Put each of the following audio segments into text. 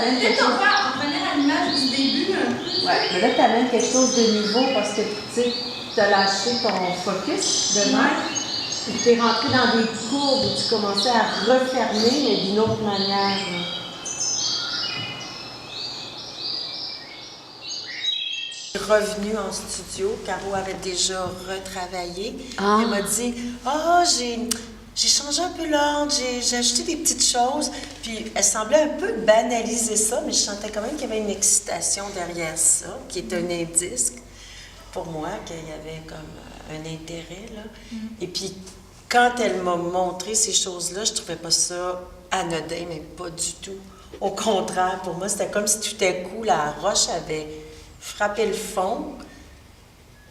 t'amènes quelque chose... On revenait à l'image du début un peu. Ouais, mais là, t'amènes quelque chose de nouveau parce que, tu sais, t'as lâché ton focus devant. Puis t'es rentré dans des courbes où tu commençais à refermer, mais d'une autre manière. Revenue en studio, Caro avait déjà retravaillé. Ah. Elle m'a dit j'ai changé un peu l'ordre, j'ai ajouté des petites choses. Puis elle semblait un peu banaliser ça, mais je sentais quand même qu'il y avait une excitation derrière ça, qui est un indice pour moi, qu'il y avait comme un intérêt. Là. Et puis quand elle m'a montré ces choses-là, je trouvais pas ça anodin, mais pas du tout. Au contraire, pour moi, c'était comme si tout à coup, la roche avait frappé le fond.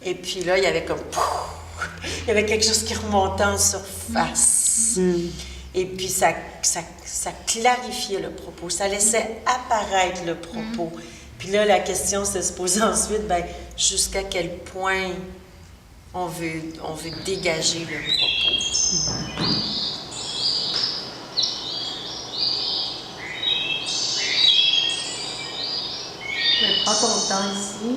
Et puis là, il y avait comme... il y avait quelque chose qui remontait en surface. Et puis ça clarifiait le propos. Ça laissait apparaître le propos. Puis là, la question se posait ensuite, jusqu'à quel point on veut dégager le propos. Prends ton temps ici.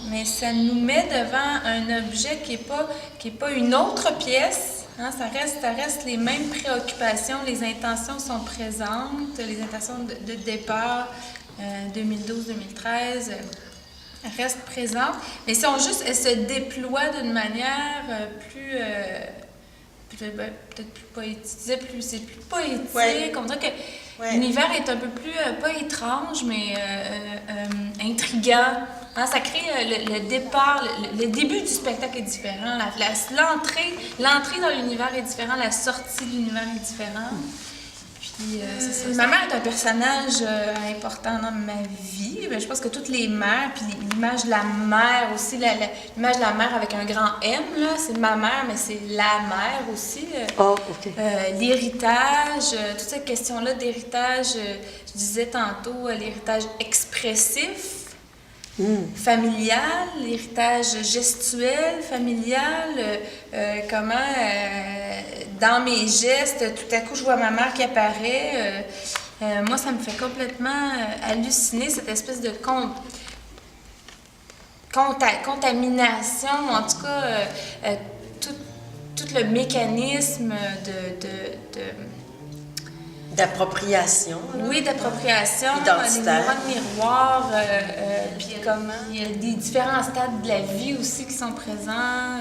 Mais ça nous met devant un objet qui est pas une autre pièce. Hein, ça reste les mêmes préoccupations, les intentions sont présentes, les intentions de départ 2012-2013 restent présentes. Mais si on juste, elles se déploient d'une manière peut-être plus poétique, c'est plus poétique. Ouais. On dirait que l'univers est un peu plus, pas étrange, mais intriguant. Hein, ça crée le départ, le début du spectacle est différent. L'entrée dans l'univers est différente, la sortie de l'univers est différente. Puis, c'est ça. Ma mère est un personnage important dans ma vie. Ben, je pense que toutes les mères, puis l'image de la mère aussi, l'image de la mère avec un grand M, là, c'est ma mère, mais c'est la mère aussi. OK. L'héritage, toute cette question-là d'héritage, je disais tantôt, l'héritage expressif, familial, l'héritage gestuel, familial, comment dans mes gestes, tout à coup je vois ma mère qui apparaît. Moi, ça me fait complètement halluciner cette espèce de contamination, en tout cas, tout le mécanisme d'appropriation. Oui, d'appropriation, identitaire. des miroirs, puis comment. Il y a des différents stades de la vie aussi qui sont présents,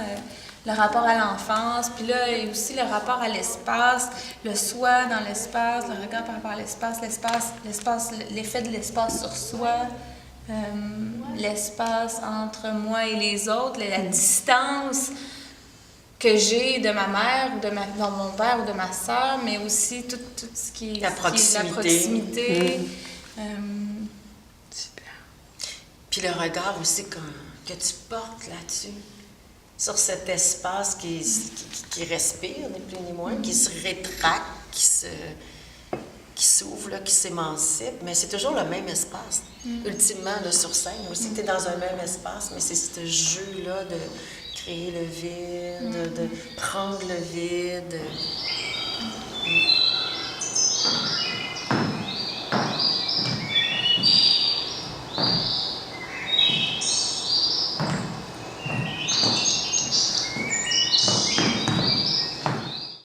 le rapport à l'enfance, puis là, il y a aussi le rapport à l'espace, le soi dans l'espace, le regard par rapport à l'espace, l'effet de l'espace sur soi, l'espace entre moi et les autres, la distance que j'ai de ma mère, ou de mon père ou de ma sœur, mais aussi tout ce qui est la proximité. Super. Puis le regard aussi que tu portes là-dessus, sur cet espace qui respire, ni plus ni moins, qui se rétracte, qui s'ouvre, là, qui s'émancipe, mais c'est toujours le même espace. Ultimement, là, sur scène aussi, tu es dans un même espace, mais c'est ce jeu-là de créer le vide, de prendre le vide.